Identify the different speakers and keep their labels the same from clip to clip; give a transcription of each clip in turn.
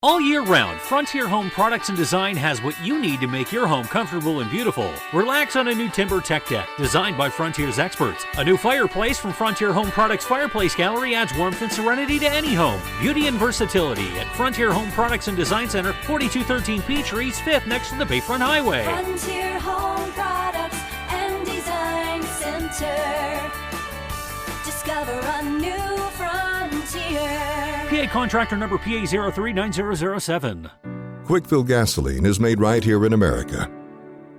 Speaker 1: All year round, Frontier Home Products and Design has what you need to make your home comfortable and beautiful. Relax on a new timber tech deck designed by Frontier's experts. A new fireplace from Frontier Home Products Fireplace Gallery adds warmth and serenity to any home. Beauty and versatility at Frontier Home Products and Design Center, 4213 Peachtree, East 5th, next to the Bayfront Highway.
Speaker 2: Frontier Home Products and Design Center. Discover a new frontier.
Speaker 1: PA contractor number PA039007.
Speaker 3: Quickfill gasoline is made right here in America.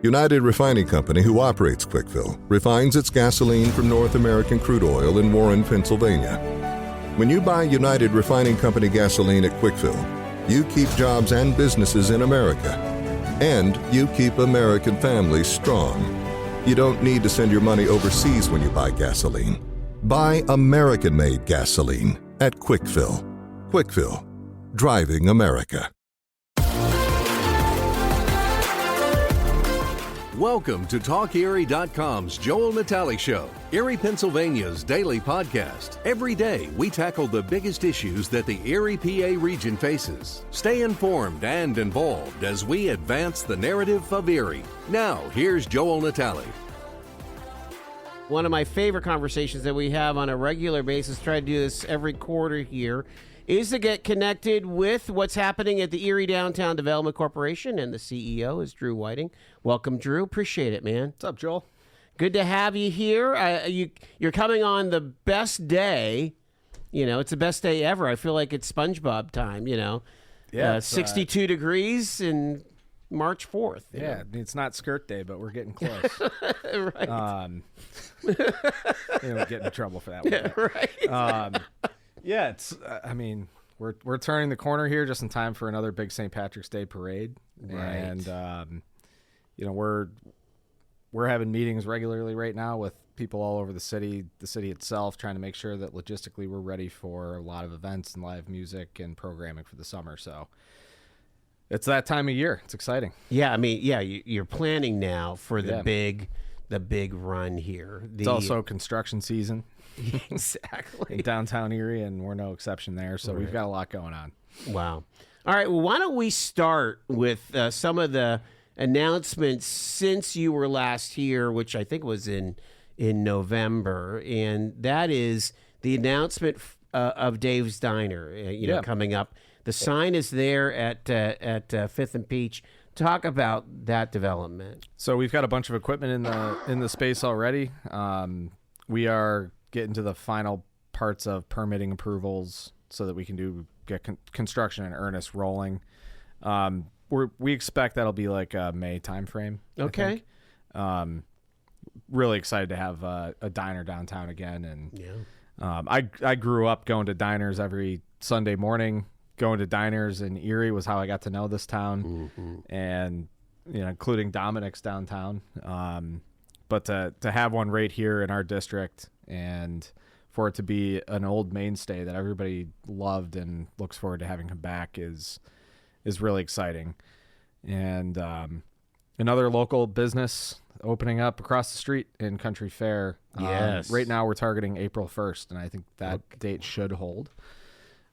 Speaker 3: United Refining Company, who operates Quickfill, refines its gasoline from North American crude oil in Warren, Pennsylvania. When you buy United Refining Company gasoline at Quickfill, you keep jobs and businesses in America. And you keep American families strong. You don't need to send your money overseas when you buy gasoline. Buy American-made gasoline at Quickfill. Quickfill, driving America.
Speaker 4: Welcome to TalkErie.com's Joel Natale Show, Erie, Pennsylvania's daily podcast. Every day, we tackle the biggest issues that the Erie, PA region faces. Stay informed and involved as we advance the narrative of Erie. Now, here's Joel Natale.
Speaker 5: One of my favorite conversations that we have on a regular basis, try to do this every quarter here, is to get connected with what's happening at the Erie Downtown Development Corporation, and the CEO is Drew Whiting. Welcome, Drew. Appreciate it, man.
Speaker 6: What's up, Joel?
Speaker 5: Good to have you here. You're coming on the best day. You know, it's the best day ever. I feel like it's SpongeBob time, you know.
Speaker 6: Yeah,
Speaker 5: 62 degrees and March 4th.
Speaker 6: Yeah, it's not skirt day, but we're getting close.
Speaker 5: Right.
Speaker 6: We get in trouble for that one.
Speaker 5: Yeah, right.
Speaker 6: Yeah, it's. I mean, we're turning the corner here just in time for another big St. Patrick's Day parade,
Speaker 5: Right.
Speaker 6: and we're having meetings regularly right now with people all over the city itself, trying to make sure that logistically we're ready for a lot of events and live music and programming for the summer. So it's that time of year. It's exciting.
Speaker 5: Yeah, I mean, yeah, you're planning now for the big run here.
Speaker 6: It's also construction season.
Speaker 5: Exactly.
Speaker 6: In downtown Erie, and we're no exception there. So We've got a lot going on.
Speaker 5: Wow. All right. Well, why don't we start with some of the announcements since you were last here, which I think was in November, and that is the announcement of Dave's Diner. Coming up. The sign is there at 5th and Peach. Talk about that development.
Speaker 6: So we've got a bunch of equipment in the space already. We are getting to the final parts of permitting approvals so that we can get construction in earnest rolling. We expect that'll be like a May timeframe.
Speaker 5: Okay.
Speaker 6: Really excited to have a diner downtown again, and I grew up going to diners every Sunday morning. Going to diners in Erie was how I got to know this town, and including Dominic's downtown. But to have one right here in our district, and for it to be an old mainstay that everybody loved and looks forward to having come back is really exciting. And another local business opening up across the street in Country Fair.
Speaker 5: Yes.
Speaker 6: Right now we're targeting April 1st, and I think that date should hold.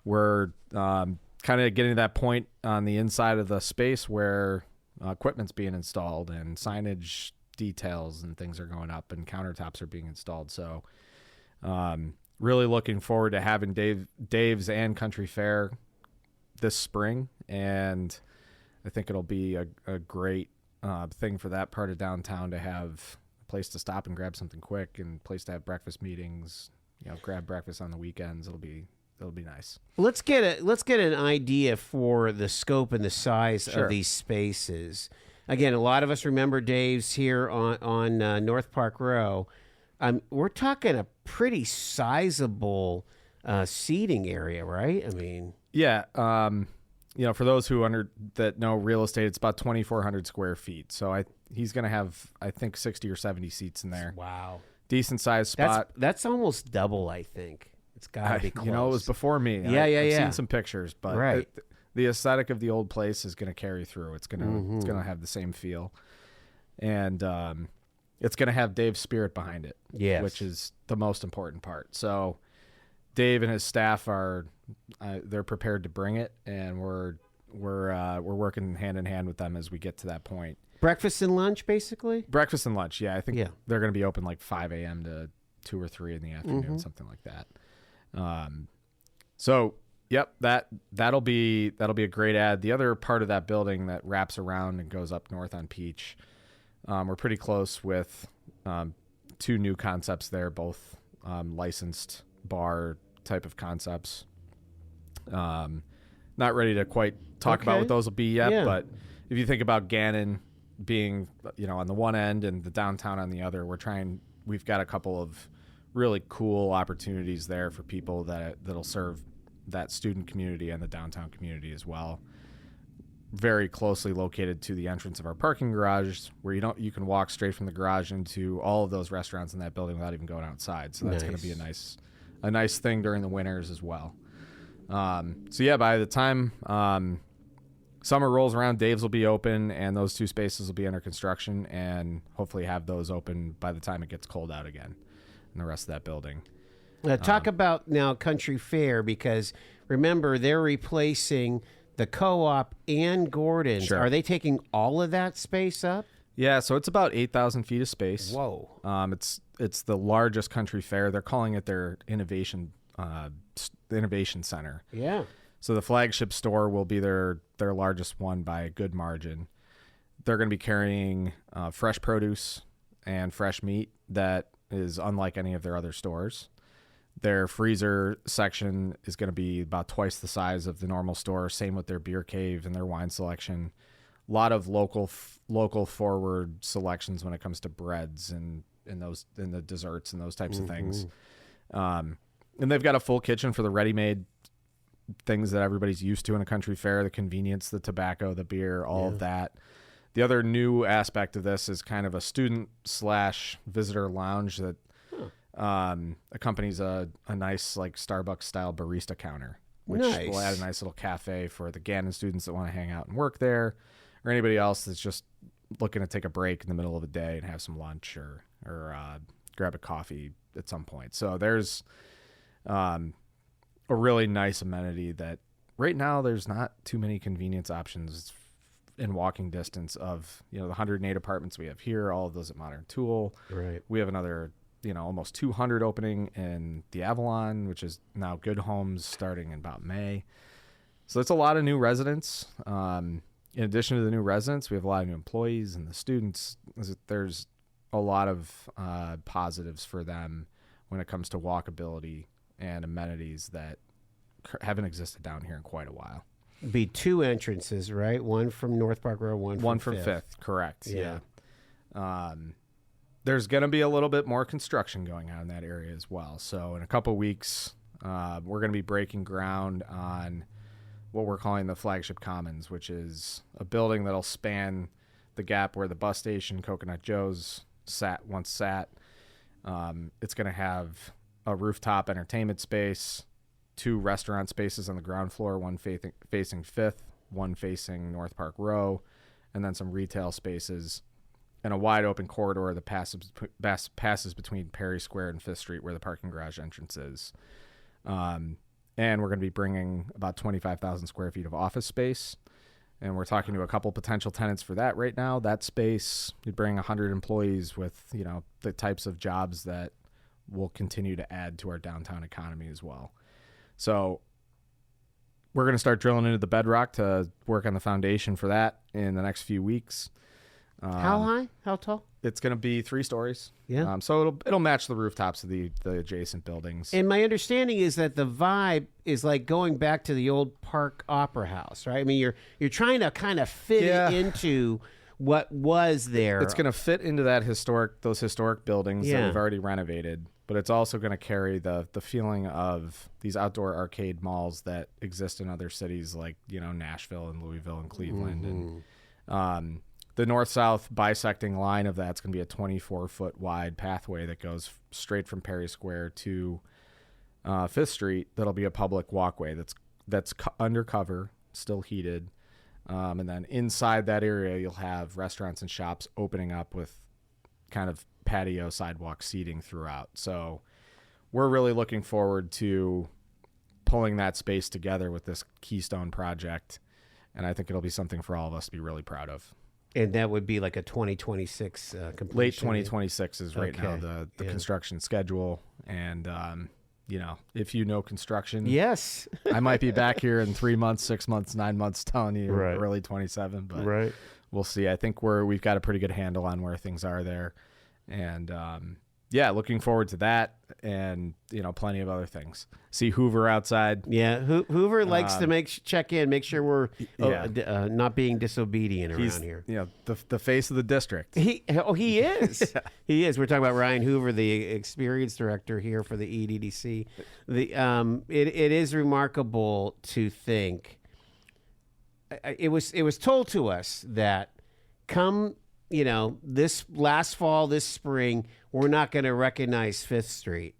Speaker 6: We're kind of getting to that point on the inside of the space where equipment's being installed and signage details and things are going up and countertops are being installed. So really looking forward to having Dave's and Country Fair this spring, and I think it'll be a great thing for that part of downtown to have a place to stop and grab something quick, and a place to have breakfast meetings, grab breakfast on the weekends. It'll be nice.
Speaker 5: Let's get an idea for the scope and the size
Speaker 6: Sure.
Speaker 5: of these spaces. Again, a lot of us remember Dave's here on North Park Row. We're talking a pretty sizable seating area, right? I mean,
Speaker 6: yeah. For those that know real estate, it's about 2,400 square feet. So he's going to have, I think, 60 or 70 seats in there.
Speaker 5: wow,
Speaker 6: Decent sized spot.
Speaker 5: That's almost double, I think. It's got to be close.
Speaker 6: It was before me.
Speaker 5: I've
Speaker 6: seen some pictures, but
Speaker 5: right.
Speaker 6: The aesthetic of the old place is going to carry through. It's going to have the same feel, and it's going to have Dave's spirit behind it.
Speaker 5: Yes.
Speaker 6: Which is the most important part. So Dave and his staff they're prepared to bring it, and we're we're working hand in hand with them as we get to that point.
Speaker 5: Breakfast and lunch, basically?
Speaker 6: Breakfast and lunch, yeah. I think
Speaker 5: Yeah.
Speaker 6: they're going to be open like 5 a.m. to 2 or 3 in the afternoon, something like that. So, yep, that'll be a great ad. The other part of that building that wraps around and goes up north on Peach, we're pretty close with 2 new concepts there, both licensed bar type of concepts. Not ready to quite talk about what those will be yet, but if you think about Gannon being, on the one end and the downtown on the other, we've got a couple of really cool opportunities there for people that'll serve that student community and the downtown community as well. Very closely located to the entrance of our parking garage, where you can walk straight from the garage into all of those restaurants in that building without even going outside. So that's going to be a nice thing during the winters as well. So yeah, by the time summer rolls around, Dave's will be open and those 2 spaces will be under construction, and hopefully have those open by the time it gets cold out again in the rest of that building.
Speaker 5: Talk about now Country Fair, because remember, they're replacing the Co-op and Gordon's.
Speaker 6: Sure.
Speaker 5: Are they taking all of that space up?
Speaker 6: Yeah, so it's about 8,000 feet of space.
Speaker 5: Whoa.
Speaker 6: It's the largest country fair. They're calling it their innovation center.
Speaker 5: Yeah.
Speaker 6: So the flagship store will be their largest one by a good margin. They're going to be carrying fresh produce and fresh meat that is unlike any of their other stores. Their freezer section is going to be about twice the size of the normal store. Same with their beer cave and their wine selection. A lot of local forward selections when it comes to breads and the desserts and those types of things. And they've got a full kitchen for the ready-made things that everybody's used to in a country fair, the convenience, the tobacco, the beer, all of that. The other new aspect of this is kind of a student/visitor lounge that accompanies a nice like Starbucks style barista counter, which will add a nice little cafe for the Gannon students that want to hang out and work there, or anybody else that's just looking to take a break in the middle of the day and have some lunch or grab a coffee at some point. So there's a really nice amenity that right now there's not too many convenience options in walking distance of, the 108 apartments we have here, all of those at Modern Tool.
Speaker 5: Right.
Speaker 6: We have another, almost 200 opening in the Avalon, which is now Good Homes starting in about May. So it's a lot of new residents. In addition to the new residents, we have a lot of new employees, and the students, there's a lot of positives for them when it comes to walkability and amenities that haven't existed down here in quite a while.
Speaker 5: Be 2 entrances, right? One from North Park Road, one from
Speaker 6: Fifth. Correct.
Speaker 5: Yeah.
Speaker 6: There's going to be a little bit more construction going on in that area as well. So in a couple weeks, we're going to be breaking ground on what we're calling the Flagship Commons, which is a building that'll span the gap where the bus station, Coconut Joe's, once sat. It's going to have a rooftop entertainment space, 2 restaurant spaces on the ground floor, one facing Fifth, one facing North Park Row, and then some retail spaces, and a wide open corridor that passes between Perry Square and Fifth Street, where the parking garage entrance is. And we're going to be bringing about 25,000 square feet of office space. And we're talking to a couple potential tenants for that right now. That space would bring 100 employees with, the types of jobs that will continue to add to our downtown economy as well. So we're going to start drilling into the bedrock to work on the foundation for that in the next few weeks.
Speaker 5: How high? How tall?
Speaker 6: It's going to be 3 stories.
Speaker 5: Yeah.
Speaker 6: So it'll match the rooftops of the adjacent buildings.
Speaker 5: And my understanding is that the vibe is like going back to the old Park Opera House, right? I mean, you're trying to kind of fit it into what was there.
Speaker 6: It's going to fit into those historic buildings that we've already renovated, but it's also going to carry the feeling of these outdoor arcade malls that exist in other cities like, Nashville and Louisville and Cleveland. And the north-south bisecting line of that's going to be a 24-foot wide pathway that goes straight from Perry Square to 5th Street. That'll be a public walkway that's undercover, still heated. And then inside that area, you'll have restaurants and shops opening up with kind of patio sidewalk seating throughout. So we're really looking forward to pulling that space together with this Keystone project And I think it'll be something for all of us to be really proud of.
Speaker 5: And that would be like a 2026 completion.
Speaker 6: Late 2026 is right now
Speaker 5: Okay.
Speaker 6: the construction schedule. And, if you know construction,
Speaker 5: Yes.
Speaker 6: I might be back here in 3 months, 6 months, 9 months telling you
Speaker 5: Right.
Speaker 6: early 27, but
Speaker 5: Right.
Speaker 6: we'll see. I think we've got a pretty good handle on where things are there. And, looking forward to that and, plenty of other things. See Hoover outside.
Speaker 5: Yeah, Hoover likes to check in, make sure we're not being disobedient
Speaker 6: He's,
Speaker 5: around here.
Speaker 6: The face of the district.
Speaker 5: He is. He is. We're talking about Ryan Hoover, the experience director here for the EDDC. It is remarkable to think. It was told to us that come this last fall, this spring, we're not going to recognize Fifth Street,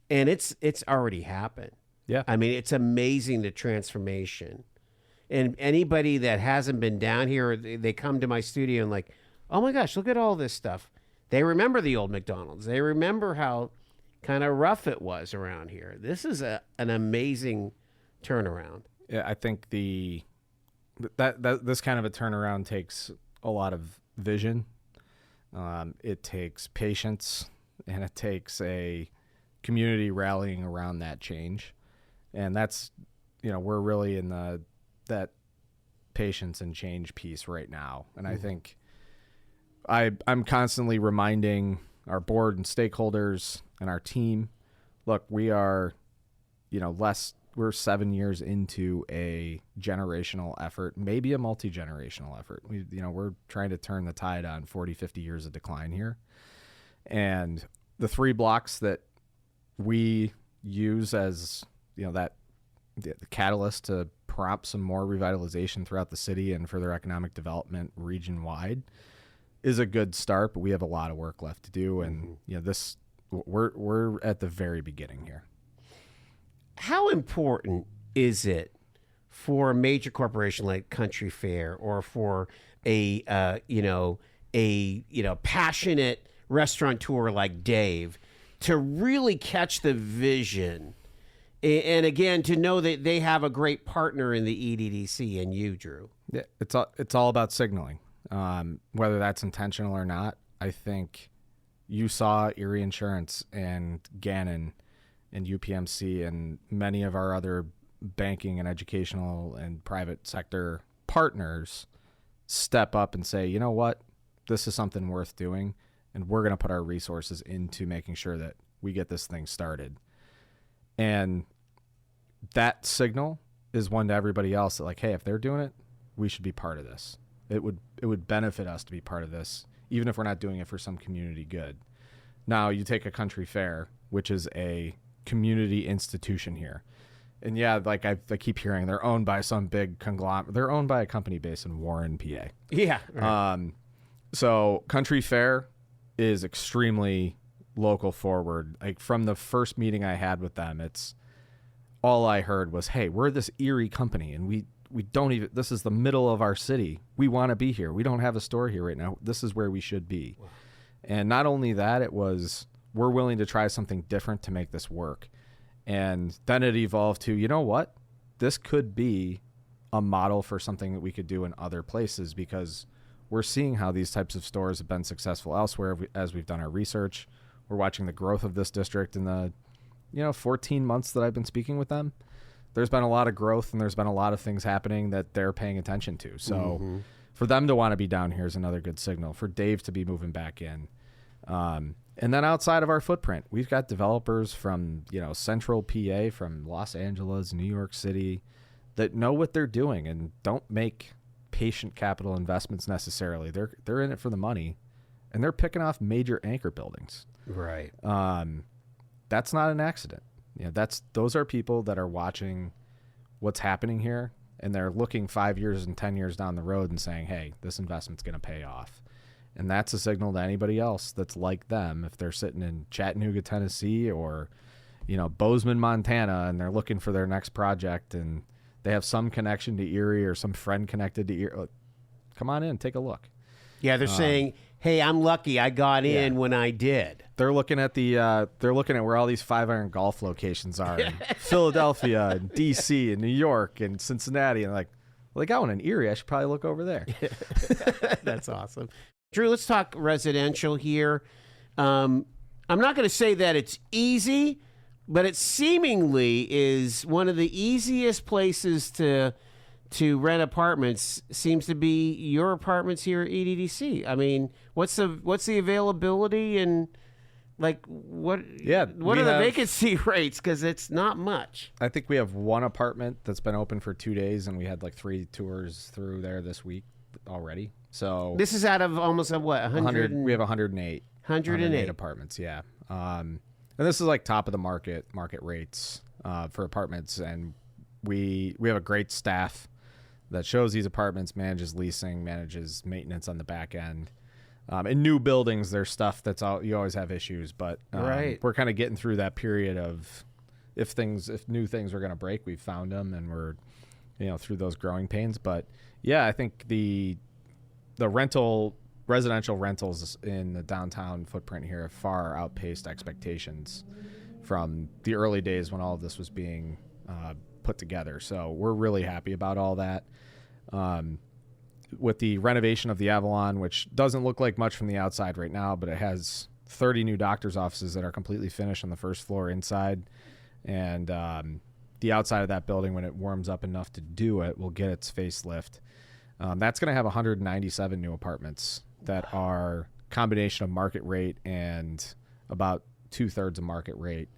Speaker 5: and it's already happened.
Speaker 6: Yeah,
Speaker 5: I mean, it's amazing the transformation. And anybody that hasn't been down here, they come to my studio and like, oh my gosh, look at all this stuff. They remember the old McDonald's. They remember how kind of rough it was around here. This is an amazing turnaround.
Speaker 6: Yeah, I think this kind of a turnaround takes a lot of vision. It takes patience, and it takes a community rallying around that change. And that's, we're really in that patience and change piece right now. And I think I'm constantly reminding our board and stakeholders and our team, look, we are, we're 7 years into a generational effort, maybe a multi-generational effort. We're trying to turn the tide on 40, 50 years of decline here. And the 3 blocks that we use as, the catalyst to prompt some more revitalization throughout the city and further economic development region-wide is a good start, but we have a lot of work left to do. And, we're at the very beginning here.
Speaker 5: How important is it for a major corporation like Country Fair or for a passionate restaurateur like Dave to really catch the vision and again to know that they have a great partner in the EDDC and you, Drew?
Speaker 6: Yeah, it's all about signaling, whether that's intentional or not. I think you saw Erie Insurance and Gannon and UPMC and many of our other banking and educational and private sector partners step up and say, you know what, this is something worth doing, and we're going to put our resources into making sure that we get this thing started. And that signal is one to everybody else that, like, hey, if they're doing it, we should be part of this. It would benefit us to be part of this, even if we're not doing it for some community good. Now, you take a Country Fair, which is a community institution here. And yeah, like I keep hearing, they're owned by some big conglomerate. They're owned by a company based in Warren, PA.
Speaker 5: Yeah. Right.
Speaker 6: So Country Fair is extremely local forward. Like from the first meeting I had with them, it's all I heard was, hey, we're this Erie company and we don't even, this is the middle of our city. We want to be here. We don't have a store here right now. This is where we should be. Wow. And not only that, it was, we're willing to try something different to make this work. And then it evolved to, you know what? This could be a model for something that we could do in other places, because we're seeing how these types of stores have been successful elsewhere as we've done our research. We're watching the growth of this district in the 14 months that I've been speaking with them. There's been a lot of growth and there's been a lot of things happening that they're paying attention to. So for them to want to be down here is another good signal. For Dave to be moving back in. And then outside of our footprint, we've got developers from, central PA, from Los Angeles, New York City, that know what they're doing and don't make patient capital investments necessarily. They're in it for the money, and they're picking off major anchor buildings.
Speaker 5: Right.
Speaker 6: That's not an accident. Those are people that are watching what's happening here, and they're looking 5 years and 10 years down the road and saying, hey, this investment's going to pay off. And that's a signal to anybody else that's like them. If they're sitting in Chattanooga, Tennessee, or, Bozeman, Montana, and they're looking for their next project and they have some connection to Erie or some friend connected to Erie, come on in, take a look.
Speaker 5: Yeah, they're saying, hey, I'm lucky I got in when I did.
Speaker 6: They're looking at where all these 5-iron golf locations are in Philadelphia and DC and New York and Cincinnati, and like, well, they got one in Erie. I should probably look over there.
Speaker 5: That's awesome. Drew, let's talk residential here. I'm not going to say that it's easy, but it seemingly is one of the easiest places to rent apartments. Seems to be your apartments here at EDDC. I mean, what's the availability and like what are the vacancy rates? Because it's not much.
Speaker 6: I think we have one apartment that's been open for 2 days, and we had like 3 tours through there this week already. So
Speaker 5: this is out of almost 100.
Speaker 6: We have 108.
Speaker 5: 108
Speaker 6: apartments, yeah. And this is like top of the market rates for apartments, and we have a great staff that shows these apartments, manages leasing, manages maintenance on the back end. In new buildings, there's stuff you always have issues, but
Speaker 5: right.
Speaker 6: We're kind of getting through that period of if new things are going to break, we've found them, and we're through those growing pains. But yeah, I think the residential rentals in the downtown footprint here have far outpaced expectations from the early days when all of this was being put together. So we're really happy about all that. With the renovation of the Avalon, which doesn't look like much from the outside right now, but it has 30 new doctor's offices that are completely finished on the first floor inside. And the outside of that building, when it warms up enough to do it, will get its facelift. That's going to have 197 new apartments that are combination of market rate and about 2/3 of market rate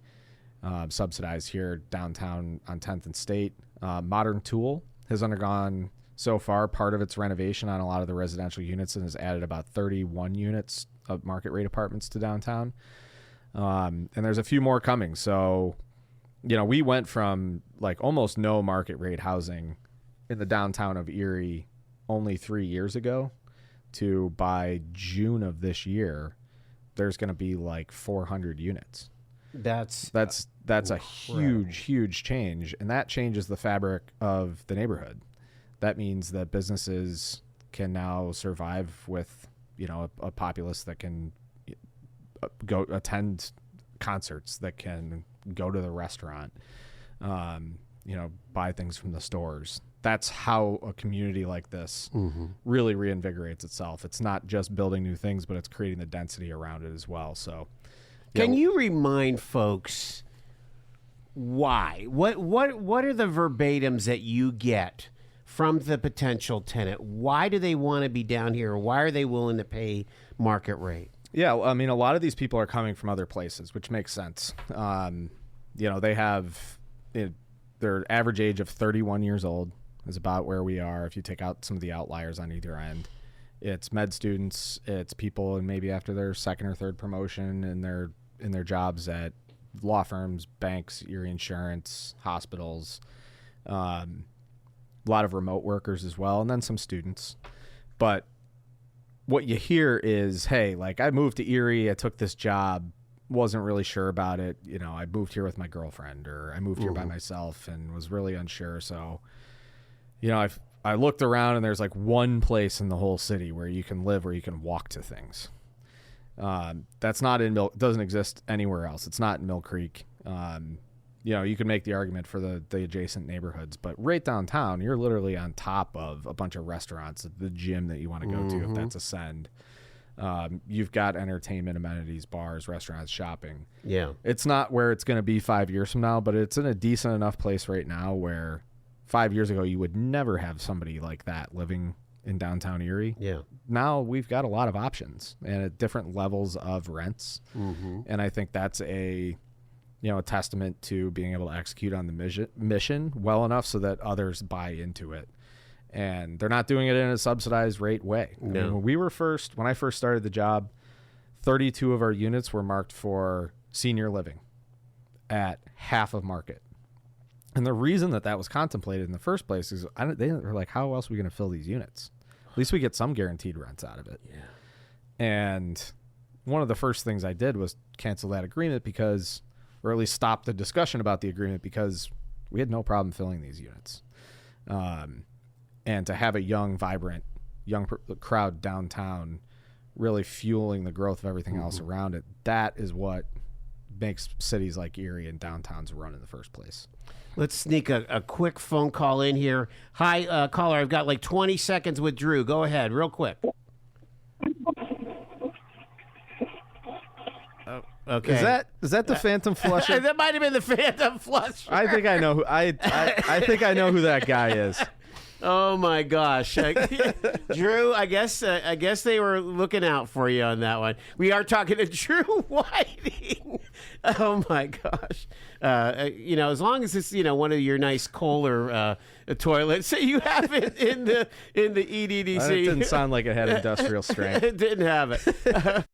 Speaker 6: subsidized here downtown on 10th and State. Modern Tool has undergone so far part of its renovation on a lot of the residential units and has added about 31 units of market rate apartments to downtown. And there's a few more coming. So, we went from like almost no market rate housing in the downtown of Erie only 3 years ago to by June of this year, there's going to be like 400 units. That's a huge change. And that changes the fabric of the neighborhood. That means that businesses can now survive with, a populace that can go attend concerts, that can go to the restaurant, buy things from the stores. That's how a community like this really reinvigorates itself. It's not just building new things, but it's creating the density around it as well. So,
Speaker 5: can you remind folks why? What are the verbatims that you get from the potential tenant? Why do they want to be down here? Why are they willing to pay market rate?
Speaker 6: Yeah, I mean, a lot of these people are coming from other places, which makes sense. They have their average age of 31 years old is about where we are. If you take out some of the outliers on either end, it's med students, it's people, and maybe after their second or third promotion in their jobs at law firms, banks, Erie Insurance, hospitals. A lot of remote workers as well, and then some students. But what you hear is, hey, like I moved to Erie, I took this job, wasn't really sure about it. I moved here with my girlfriend, or I moved here by myself and was really unsure. So, I looked around and there's like one place in the whole city where you can live, where you can walk to things. That's not doesn't exist anywhere else. It's not in Mill Creek. You can make the argument for the adjacent neighborhoods, but right downtown, you're literally on top of a bunch of restaurants, the gym that you want to go to, if that's Ascend. You've got entertainment, amenities, bars, restaurants, shopping.
Speaker 5: Yeah.
Speaker 6: It's not where it's going to be 5 years from now, but it's in a decent enough place right now where 5 years ago, you would never have somebody like that living in downtown Erie.
Speaker 5: Yeah.
Speaker 6: Now we've got a lot of options and at different levels of rents. And I think that's a testament to being able to execute on the mission well enough so that others buy into it. And they're not doing it in a subsidized rate way.
Speaker 5: No.
Speaker 6: I mean, when I first started the job, 32 of our units were marked for senior living at half of market. And the reason that was contemplated in the first place is they were like, how else are we going to fill these units? At least we get some guaranteed rents out of it.
Speaker 5: Yeah.
Speaker 6: And one of the first things I did was cancel that agreement or at least stop the discussion about the agreement, because we had no problem filling these units. And to have a young, vibrant, crowd downtown really fueling the growth of everything else around it, that is what makes cities like Erie and downtowns run in the first place.
Speaker 5: Let's sneak a quick phone call in here. Hi, caller. I've got like 20 seconds with Drew. Go ahead, real quick. Okay.
Speaker 6: Is that the Phantom Flusher?
Speaker 5: That might have been the Phantom Flusher.
Speaker 6: I think I know who I think I know who that guy is.
Speaker 5: Oh my gosh, Drew! I guess they were looking out for you on that one. We are talking to Drew Whiting. Oh my gosh! As long as it's one of your nice Kohler toilets, you have it in the EDDC.
Speaker 6: It didn't sound like it had industrial strength.
Speaker 5: It didn't have it.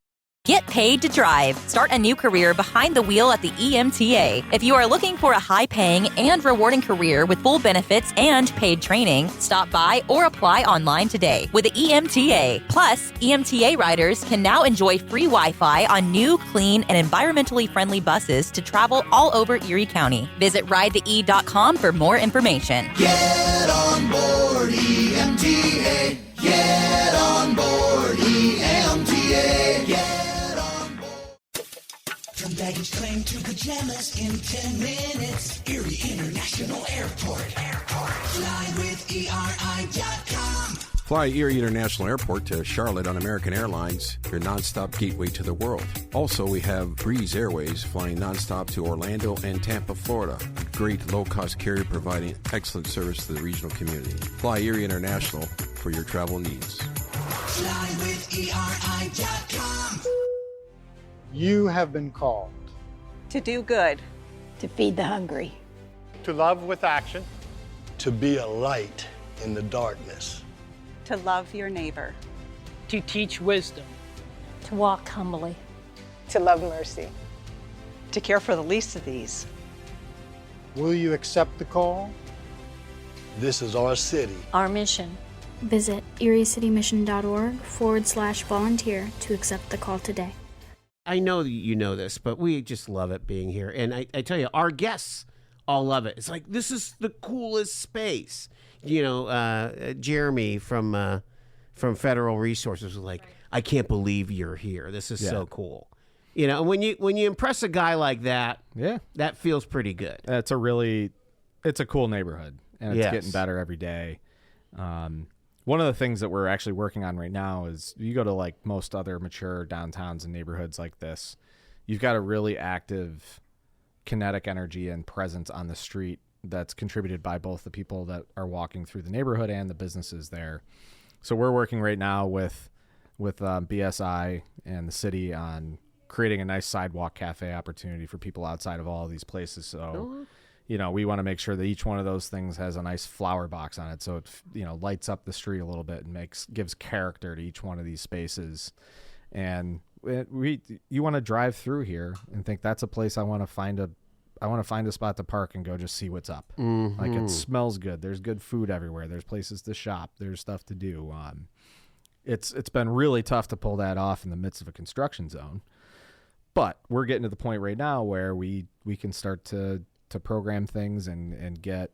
Speaker 7: Get paid to drive. Start a new career behind the wheel at the EMTA. If you are looking for a high-paying and rewarding career with full benefits and paid training, stop by or apply online today with the EMTA. Plus, EMTA riders can now enjoy free Wi-Fi on new, clean, and environmentally friendly buses to travel all over Erie County. Visit ridethee.com for more information.
Speaker 8: Get on board EMTA. Get on board EMTA. Get on board. From baggage claim to pajamas in 10 minutes. Erie International Airport. Fly with ERI.com.
Speaker 9: Fly Erie International Airport to Charlotte on American Airlines, your nonstop gateway to the world. Also, we have Breeze Airways flying nonstop to Orlando and Tampa, Florida. Great low-cost carrier providing excellent service to the regional community. Fly Erie International for your travel needs.
Speaker 8: Fly with ERI.com.
Speaker 10: You have been called
Speaker 11: to do good,
Speaker 12: to feed the hungry,
Speaker 10: to love with action,
Speaker 13: to be a light in the darkness,
Speaker 11: to love your neighbor,
Speaker 14: to teach wisdom,
Speaker 12: to walk humbly,
Speaker 15: to love mercy,
Speaker 11: to care for the least of these.
Speaker 10: Will you accept the call?
Speaker 13: This is our city.
Speaker 12: Our mission.
Speaker 16: Visit eriecitymission.org/volunteer to accept the call today.
Speaker 5: I know you know this, but we just love it being here. And I tell you, our guests all love it. It's like, this is the coolest space. Jeremy from Federal Resources was like, I can't believe you're here. This is so cool. When you impress a guy like that, that feels pretty good.
Speaker 6: It's a cool neighborhood, and it's getting better every day. One of the things that we're actually working on right now is you go to like most other mature downtowns and neighborhoods like this, you've got a really active kinetic energy and presence on the street that's contributed by both the people that are walking through the neighborhood and the businesses there. So we're working right now with BSI and the city on creating a nice sidewalk cafe opportunity for people outside of all of these places. So, we want to make sure that each one of those things has a nice flower box on it. So it, lights up the street a little bit and gives character to each one of these spaces. And you want to drive through here and think that's a place I want to find a spot to park and go just see what's up.
Speaker 5: Mm-hmm.
Speaker 6: Like, it smells good. There's good food everywhere. There's places to shop. There's stuff to do. It's been really tough to pull that off in the midst of a construction zone. But we're getting to the point right now where we can start to program things and get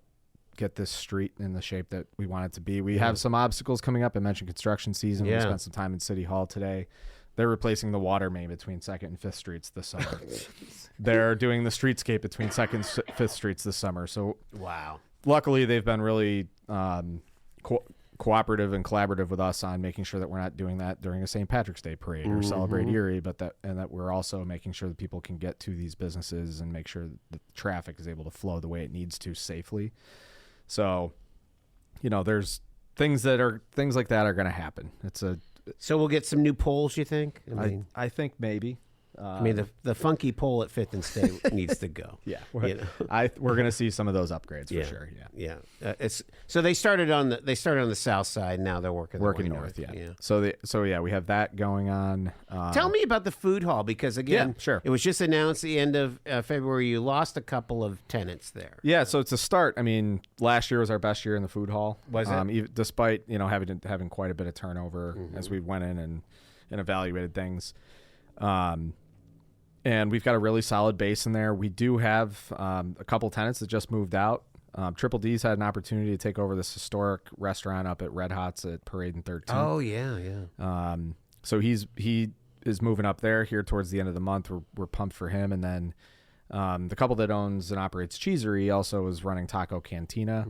Speaker 6: this street in the shape that we want it to be. We have some obstacles coming up. I mentioned construction season. We spent some time in City Hall today. They're replacing the water main between 2nd and 5th Streets this summer. They're doing the streetscape between 2nd and 5th Streets this summer. So luckily, they've been really cooperative and collaborative with us on making sure that we're not doing that during a St. Patrick's Day parade or Celebrate Erie, but that we're also making sure that people can get to these businesses and make sure that the traffic is able to flow the way it needs to safely. So, there's things like that are going to happen.
Speaker 5: So we'll get some new poles, you think?
Speaker 6: I think maybe.
Speaker 5: The funky pole at 5th and State needs to go.
Speaker 6: Yeah, we're going to see some of the upgrades for sure.
Speaker 5: Yeah. So they started on the south side. Now they're working
Speaker 6: north. Yeah. So we have that going on.
Speaker 5: Tell me about the food hall, because again,
Speaker 6: sure.
Speaker 5: It was just announced the end of February. You lost a couple of tenants there.
Speaker 6: Yeah. So it's a start. I mean, last year was our best year in the food hall.
Speaker 5: Was it?
Speaker 6: Despite having quite a bit of turnover as we went in and evaluated things. And we've got a really solid base in there. We do have a couple tenants that just moved out. Triple D's had an opportunity to take over this historic restaurant up at Red Hot's at Parade and 13th.
Speaker 5: Oh, yeah.
Speaker 6: So he is moving up there here towards the end of the month. We're pumped for him. And then the couple that owns and operates Cheesery also is running Taco Cantina.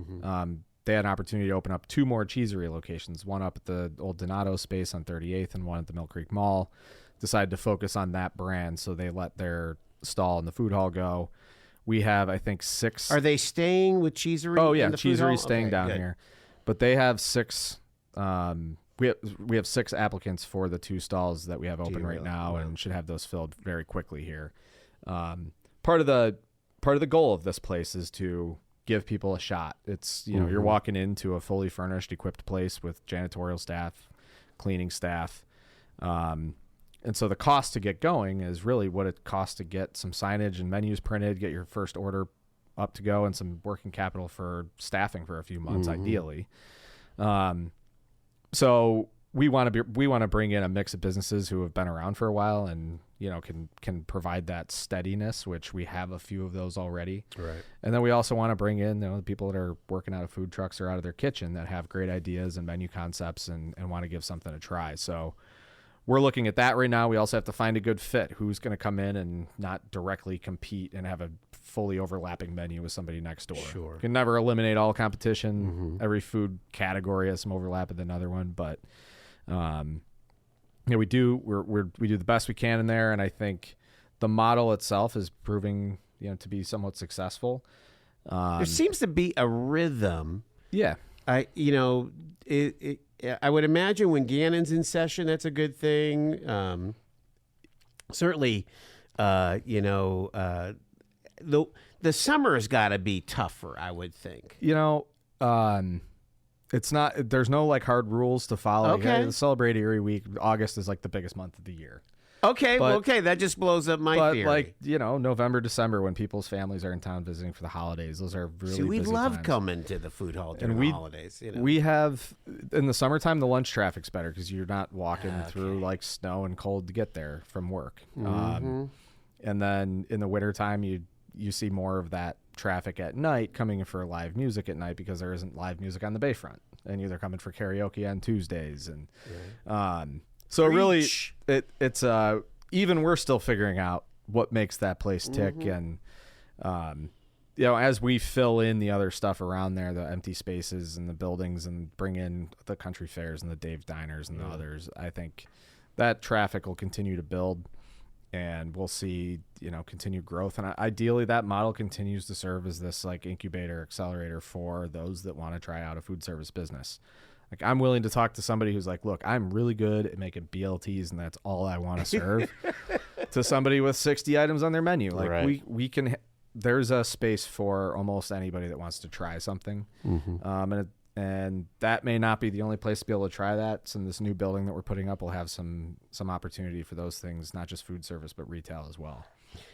Speaker 6: They had an opportunity to open up 2 more Cheesery locations, one up at the old Donato space on 38th and one at the Mill Creek Mall. Decided to focus on that brand, so they let their stall in the food hall go. We have, I think, 6.
Speaker 5: Are they staying with Cheesery?
Speaker 6: Oh yeah,
Speaker 5: in the food hall?
Speaker 6: Cheesery's staying down here, but they have 6. We have 6 applicants for the 2 stalls that we have open right now, and should have those filled very quickly here. Part of the goal of this place is to give people a shot. It's you're walking into a fully furnished, equipped place with janitorial staff, cleaning staff. And so the cost to get going is really what it costs to get some signage and menus printed, get your first order up to go, and some working capital for staffing for a few months, ideally. So we want to bring in a mix of businesses who have been around for a while and can provide that steadiness, which we have a few of those already.
Speaker 5: Right.
Speaker 6: And then we also want to bring in the people that are working out of food trucks or out of their kitchen that have great ideas and menu concepts and want to give something a try. So we're looking at that right now. We also have to find a good fit. Who's going to come in and not directly compete and have a fully overlapping menu with somebody next door.
Speaker 5: Sure.
Speaker 6: You can never eliminate all competition. Every food category has some overlap with another one, but we do the best we can in there, and I think the model itself is proving to be somewhat successful.
Speaker 5: There seems to be a rhythm.
Speaker 6: Yeah.
Speaker 5: I would imagine when Gannon's in session, that's a good thing. Certainly, the summer has got to be tougher, I would think.
Speaker 6: It's not. There's no hard rules to follow.
Speaker 5: Okay.
Speaker 6: The Celebrate Erie Week, August is the biggest month of the year.
Speaker 5: Okay, that just blows up my theory.
Speaker 6: November, December, when people's families are in town visiting for the holidays, those are really
Speaker 5: we
Speaker 6: busy
Speaker 5: love
Speaker 6: times.
Speaker 5: coming to the food hall during the holidays.
Speaker 6: We have, in the summertime, the lunch traffic's better because you're not walking through snow and cold to get there from work. And then in the wintertime, you see more of that traffic at night coming in for live music at night because there isn't live music on the Bayfront, and they're coming for karaoke on Tuesdays. And so really, it's even we're still figuring out what makes that place tick, and as we fill in the other stuff around there, the empty spaces and the buildings, and bring in the country fairs and the Dave's Diners and the others, I think that traffic will continue to build, and we'll see continued growth. And ideally, that model continues to serve as this incubator accelerator for those that want to try out a food service business. I'm willing to talk to somebody who's look, I'm really good at making BLTs and that's all I want to serve, to somebody with 60 items on their menu. We can, there's a space for almost anybody that wants to try something. And that may not be the only place to be able to try that. So in this new building that we're putting up, we'll have some opportunity for those things, not just food service, but retail as well.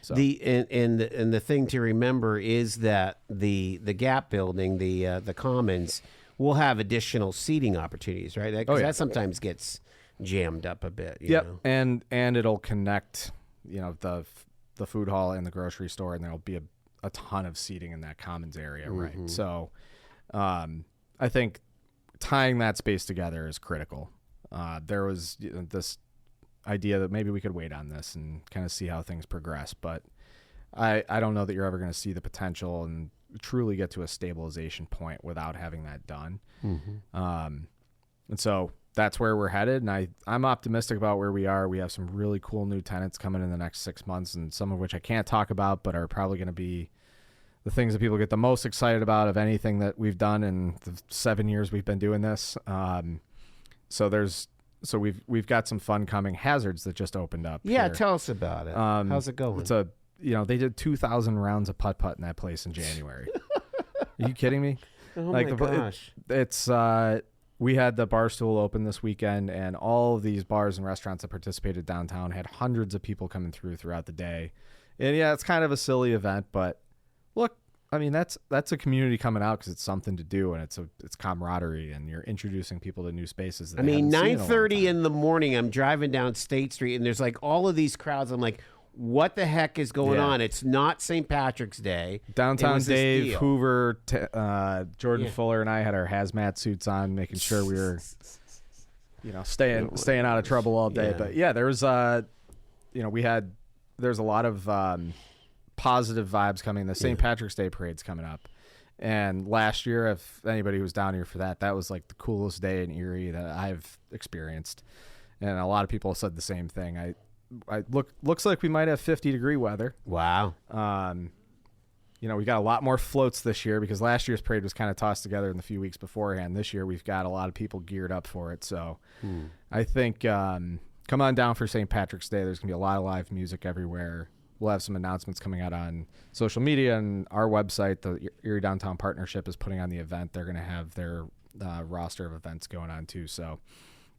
Speaker 6: So.
Speaker 5: The thing to remember is that the Gap building, the Commons, will have additional seating opportunities, right? Because that sometimes gets jammed up a bit.
Speaker 6: Yep, and it'll connect, the food hall and the grocery store, and there'll be a ton of seating in that Commons area, right? So, I think tying that space together is critical. There was this idea that maybe we could wait on this and kind of see how things progress, but I don't know that you're ever going to see the potential and truly get to a stabilization point without having that done. And so that's where we're headed, and I'm optimistic about where we are. We have some really cool new tenants coming in the next 6 months, and some of which I can't talk about, but are probably going to be the things that people get the most excited about of anything that we've done in the 7 years we've been doing this. So we've got some fun coming. Hazards that just opened up.
Speaker 5: Yeah,
Speaker 6: here.
Speaker 5: Tell us about it. How's it going?
Speaker 6: It's they did 2,000 rounds of putt-putt in that place in January. Are you kidding me?
Speaker 5: Oh my gosh.
Speaker 6: It's we had the bar stool open this weekend, and all of these bars and restaurants that participated downtown had hundreds of people coming throughout the day. And yeah, it's kind of a silly event, but look, I mean, that's a community coming out because it's something to do, and it's camaraderie, and you're introducing people to new spaces. That
Speaker 5: 9:30 in the morning, I'm driving down State Street, and there's all of these crowds. I'm like, what the heck is going on? It's not St. Patrick's Day.
Speaker 6: Downtown Dave, Hoover, Jordan Fuller, and I had our hazmat suits on, making sure we were staying out of trouble all day.
Speaker 5: Yeah.
Speaker 6: But yeah, there was there's a lot of positive vibes coming. The St. Patrick's Day parade's coming up. And last year, if anybody was down here for that was like the coolest day in Erie that I've experienced. And a lot of people said the same thing. Looks like we might have 50-degree weather.
Speaker 5: Wow.
Speaker 6: We got a lot more floats this year because last year's parade was kind of tossed together in the few weeks beforehand. This year, we've got a lot of people geared up for it. So I think come on down for St. Patrick's Day. There's going to be a lot of live music everywhere. We'll have some announcements coming out on social media and our website. The Erie Downtown Partnership is putting on the event. They're going to have their roster of events going on too. So,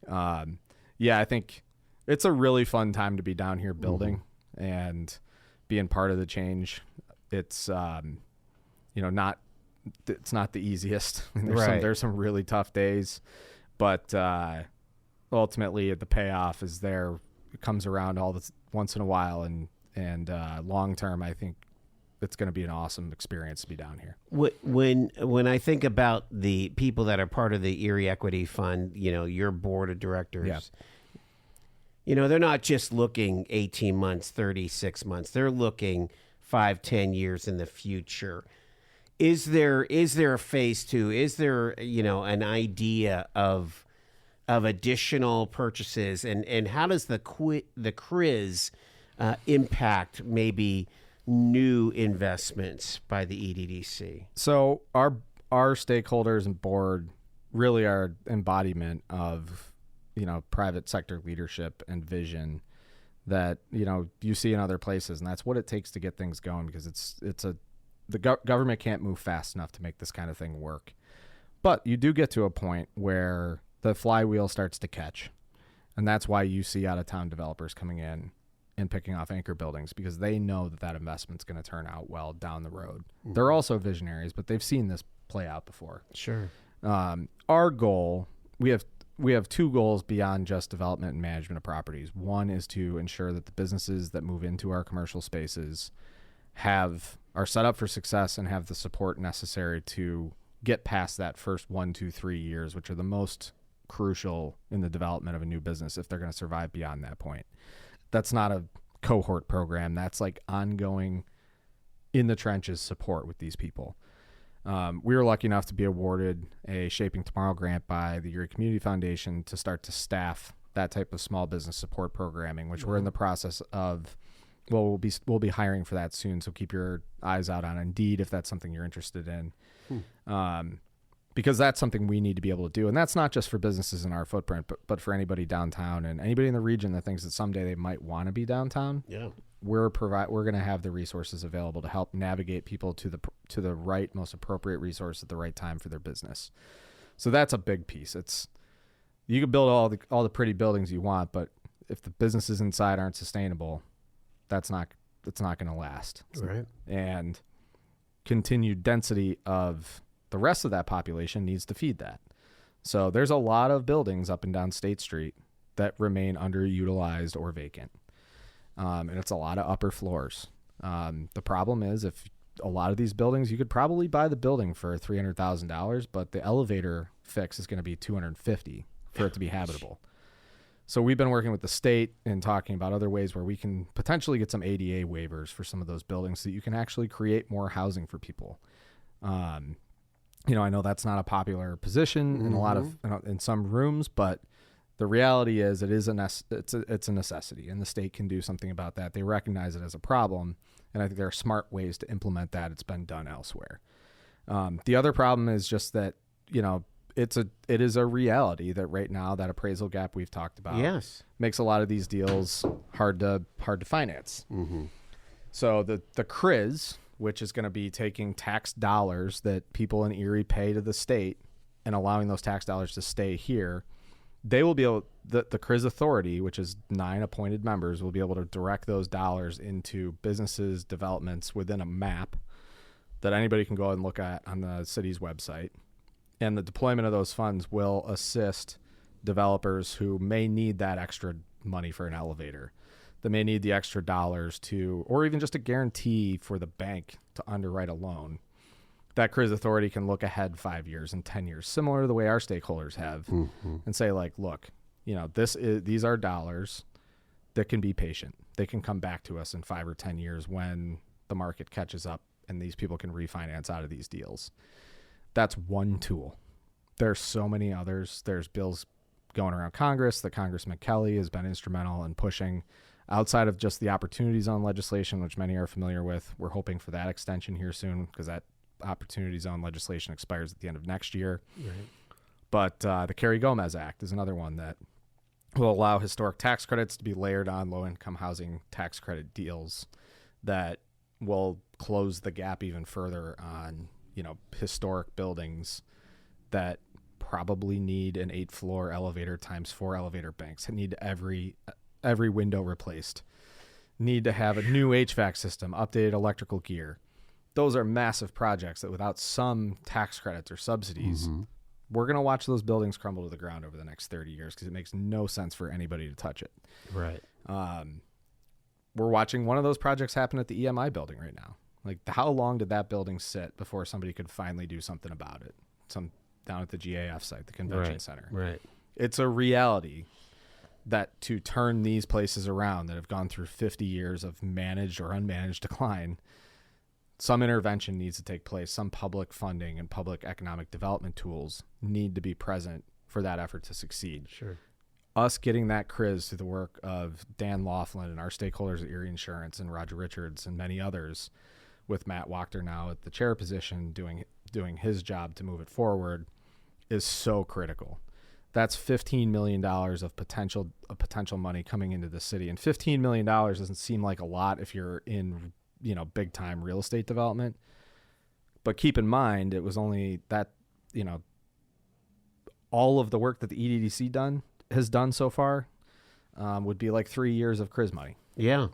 Speaker 6: I think it's a really fun time to be down here building and being part of the change. It's it's not the easiest. There's some really tough days, but ultimately the payoff is there. It comes around once in a while, and long term, I think it's going to be an awesome experience to be down here.
Speaker 5: When I think about the people that are part of the Erie Equity Fund, your board of directors, they're not just looking 18 months, 36 months. They're looking 5-10 years in the future. Is there a phase 2? Is there an idea of additional purchases, and how does the CRIZ impact maybe new investments by the EDDC?
Speaker 6: So our stakeholders and board really are embodiment of private sector leadership and vision that you see in other places, and that's what it takes to get things going, because the government can't move fast enough to make this kind of thing work. But you do get to a point where the flywheel starts to catch, and that's why you see out-of-town developers coming in and picking off anchor buildings, because they know that investment's going to turn out well down the road. Mm-hmm. They're also visionaries, but they've seen this play out before.
Speaker 5: Sure.
Speaker 6: Our goal, we have two goals beyond just development and management of properties. One is to ensure that the businesses that move into our commercial spaces are set up for success and have the support necessary to get past that first 1, 2, 3 years, which are the most crucial in the development of a new business if they're going to survive beyond that point. That's not a cohort program. That's like ongoing in the trenches support with these people. We were lucky enough to be awarded a Shaping Tomorrow grant by the Erie Community Foundation to start to staff that type of small business support programming, which we're in the process of. Well, we'll be hiring for that soon, so keep your eyes out on Indeed if that's something you're interested in. Because that's something we need to be able to do. And that's not just for businesses in our footprint, but for anybody downtown and anybody in the region that thinks that someday they might want to be downtown. Yeah. We're going to have the resources available to help navigate people to the right, most appropriate resource at the right time for their business. So that's a big piece. You can build all the pretty buildings you want, but if the businesses inside aren't sustainable, that's not going to last.
Speaker 5: Right.
Speaker 6: And continued density of the rest of that population needs to feed that. So there's a lot of buildings up and down State Street that remain underutilized or vacant. And it's a lot of upper floors. The problem is, if a lot of these buildings, you could probably buy the building for $300,000, but the elevator fix is going to be $250,000 for it to be habitable. So we've been working with the state and talking about other ways where we can potentially get some ADA waivers for some of those buildings so that you can actually create more housing for people. I know that's not a popular position in a lot of in some rooms, but the reality is it's a necessity, and the state can do something about that. They recognize it as a problem, and I think there are smart ways to implement that. It's been done elsewhere. The other problem is just that it is a reality that right now that appraisal gap we've talked about makes a lot of these deals hard to finance. Mm-hmm. So the CRIZ, which is going to be taking tax dollars that people in Erie pay to the state and allowing those tax dollars to stay here, they will be able, the CRIZ authority, which is 9 appointed members, will be able to direct those dollars into businesses, developments within a map that anybody can go and look at on the city's website. And the deployment of those funds will assist developers who may need that extra money for an elevator, that may need the extra dollars or even just a guarantee for the bank to underwrite a loan. That CRIZ authority can look ahead 5 years and 10 years, similar to the way our stakeholders have, and say, look, these are dollars that can be patient. They can come back to us in 5 or 10 years when the market catches up and these people can refinance out of these deals. That's one tool. There's so many others. There's bills going around Congress that Congressman Kelly has been instrumental in pushing outside of just the Opportunity Zone legislation, which many are familiar with. We're hoping for that extension here soon because that Opportunity Zone legislation expires at the end of next year.
Speaker 5: Right.
Speaker 6: But the Kerry Gomez Act is another one that will allow historic tax credits to be layered on low-income housing tax credit deals that will close the gap even further on, historic buildings that probably need an 8-floor elevator times 4 elevator banks, need every window replaced, need to have a new HVAC system, updated electrical gear. Those are massive projects that without some tax credits or subsidies, we're going to watch those buildings crumble to the ground over the next 30 years because it makes no sense for anybody to touch it.
Speaker 5: Right.
Speaker 6: We're watching one of those projects happen at the EMI building right now. Like, how long did that building sit before somebody could finally do something about it? Down at the GAF site, the convention center.
Speaker 5: Right.
Speaker 6: It's a reality that to turn these places around that have gone through 50 years of managed or unmanaged decline, some intervention needs to take place. Some public funding and public economic development tools need to be present for that effort to succeed.
Speaker 5: Sure.
Speaker 6: Us getting that CRIZ through the work of Dan Laughlin and our stakeholders at Erie Insurance and Roger Richards and many others, with Matt Wachter now at the chair position doing his job to move it forward, is so critical. That's $15 million of potential money coming into the city. And $15 million doesn't seem like a lot if you're in, big time real estate development. But keep in mind, it was only that, all of the work that the EDDC has done so far would be like 3 years of CRIZ money.
Speaker 5: Yeah.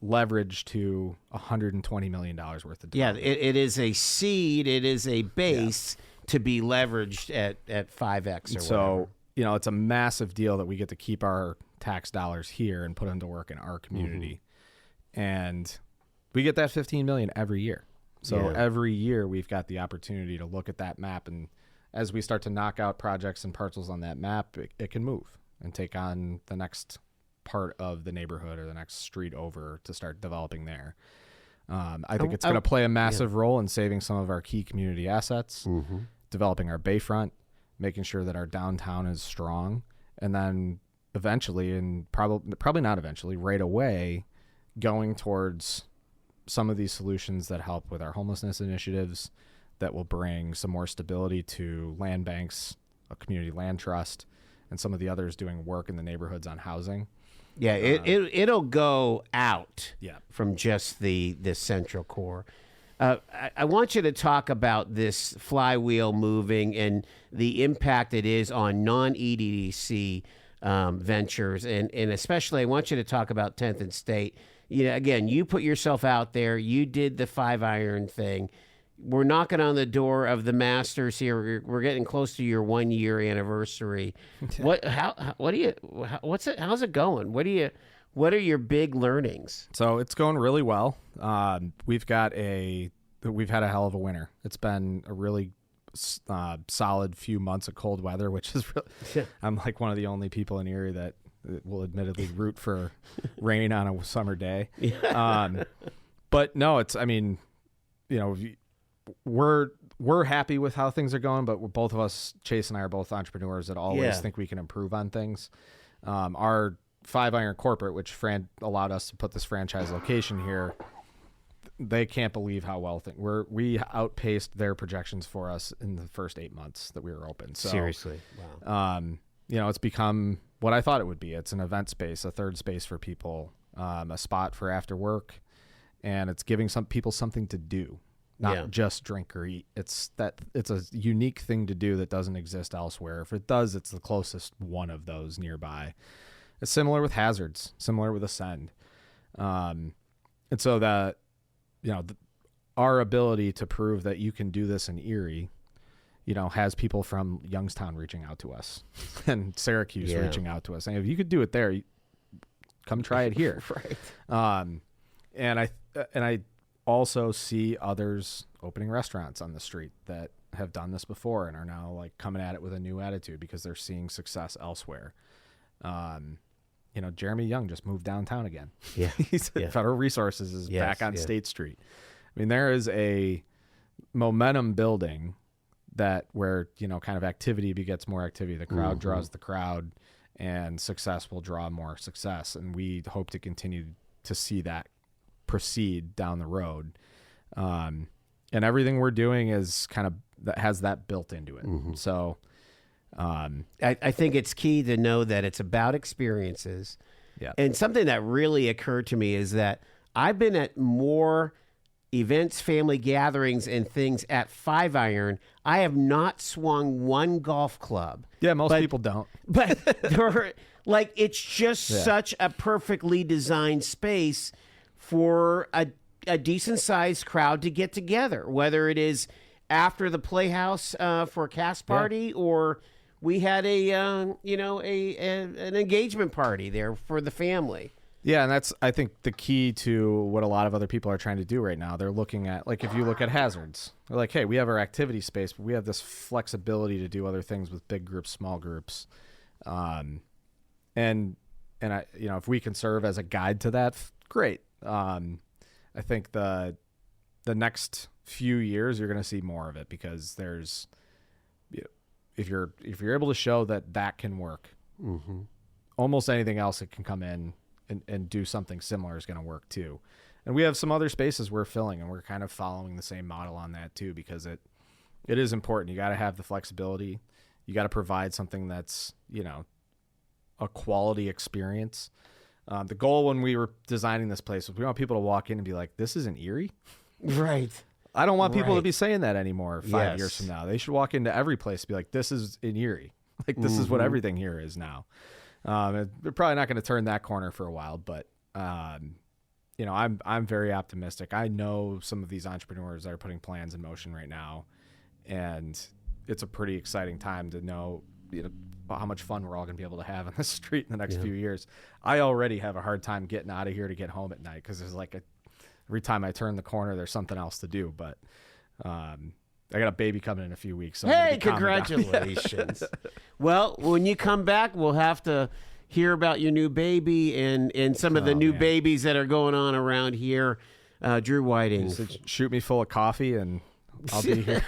Speaker 6: Leverage to $120 million worth of development.
Speaker 5: Yeah, it is a seed. It is a base to be leveraged at 5X or
Speaker 6: so, whatever. It's a massive deal that we get to keep our tax dollars here and put them to work in our community. And we get that $15 million every year. So every year we've got the opportunity to look at that map. And as we start to knock out projects and parcels on that map, it can move and take on the next part of the neighborhood or the next street over to start developing there. I think it's going to play a massive role in saving some of our key community assets, developing our bayfront, making sure that our downtown is strong, and then eventually, and probably not eventually, right away, going towards some of these solutions that help with our homelessness initiatives that will bring some more stability to land banks, a community land trust, and some of the others doing work in the neighborhoods on housing.
Speaker 5: Yeah, it'll go out from just the central core. I want you to talk about this flywheel moving and the impact it is on non-EDDC ventures, and especially I want you to talk about 10th and State. Again, you put yourself out there. You did the 5-iron thing. We're knocking on the door of the Masters here. We're getting close to your 1-year anniversary. How's it going? What are your big learnings?
Speaker 6: So it's going really well. We've had a hell of a winter. It's been a really solid few months of cold weather, which is really, I'm like one of the only people in Erie that will admittedly root for rain on a summer day. But no, we're happy with how things are going, but both of us, Chase and I, are both entrepreneurs that always think we can improve on things. Our 5-iron corporate, which allowed us to put this franchise location here, they can't believe how well we outpaced their projections for us in the first 8 months that we were open. So,
Speaker 5: seriously, wow.
Speaker 6: It's become what I thought it would be. It's an event space, a third space for people, a spot for after work, and it's giving some people something to do. Not just drink or eat. It's a unique thing to do that doesn't exist elsewhere. If it does, it's the closest one of those nearby. It's similar with Hazards, similar with Ascend. And so that, our ability to prove that you can do this in Erie, has people from Youngstown reaching out to us and Syracuse reaching out to us saying, if you could do it there, come try it here.
Speaker 5: Right.
Speaker 6: And I also see others opening restaurants on the street that have done this before and are now like coming at it with a new attitude because they're seeing success elsewhere. You know, Jeremy Young just moved downtown again.
Speaker 5: Yeah.
Speaker 6: He's Federal Resources is back on
Speaker 5: yes.
Speaker 6: State Street. I mean, there is a momentum building that where, you know, kind of activity begets more activity. The crowd draws the crowd, and success will draw more success. And we hope to continue to see that proceed down the road. And everything we're doing is kind of that has that built into it. So
Speaker 5: I think it's key to know that it's about experiences.
Speaker 6: Yeah.
Speaker 5: And something that really occurred to me is that I've been at more events, family gatherings, and things at 5-iron. I have not swung one golf club.
Speaker 6: Yeah, most people don't.
Speaker 5: But like, it's just such a perfectly designed space for a decent-sized crowd to get together, whether it is after the Playhouse for a cast party or we had an engagement party there for the family.
Speaker 6: Yeah, and that's, I think, the key to what a lot of other people are trying to do right now. They're looking at, like, if you look at hazards, they're like, hey, we have our activity space, but we have this flexibility to do other things with big groups, small groups. And I, you know, if we can serve as a guide to that, great. I think the next few years, you're going to see more of it because there's, you know, if you're able to show that can work, almost anything else that can come in and do something similar is going to work too. And we have some other spaces we're filling, and we're kind of following the same model on that too, because it is important. You got to have the flexibility. You got to provide something that's, you know, a quality experience. The goal when we were designing this place was we want people to walk in and be like, this isn't Erie.
Speaker 5: Right.
Speaker 6: I don't want people to be saying that anymore 5
Speaker 5: Yes.
Speaker 6: years from now. They should walk into every place and be like, this is in Erie. Like, this is what everything here is now. They're probably not going to turn that corner for a while, but, you know, I'm very optimistic. I know some of these entrepreneurs that are putting plans in motion right now, and it's a pretty exciting time to know, you know, how much fun we're all going to be able to have on the street in the next few years. I already have a hard time getting out of here to get home at night because there's like every time I turn the corner, there's something else to do. But I got a baby coming in a few weeks. So
Speaker 5: hey, congratulations. Well, when you come back, we'll have to hear about your new baby and some of the new babies that are going on around here. Drew Whiting.
Speaker 6: Shoot me full of coffee and I'll be here.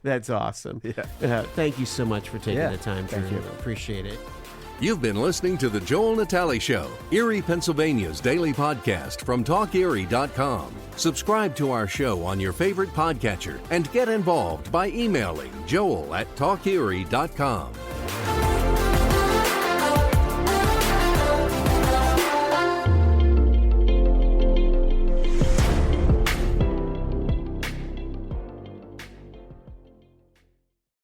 Speaker 5: That's awesome.
Speaker 6: Yeah.
Speaker 5: Thank you so much for taking the time, Drew.
Speaker 6: Thank you.
Speaker 5: Appreciate it.
Speaker 4: You've been listening to The Joel Natale Show, Erie, Pennsylvania's daily podcast from TalkErie.com. Subscribe to our show on your favorite podcatcher and get involved by emailing joel@TalkErie.com.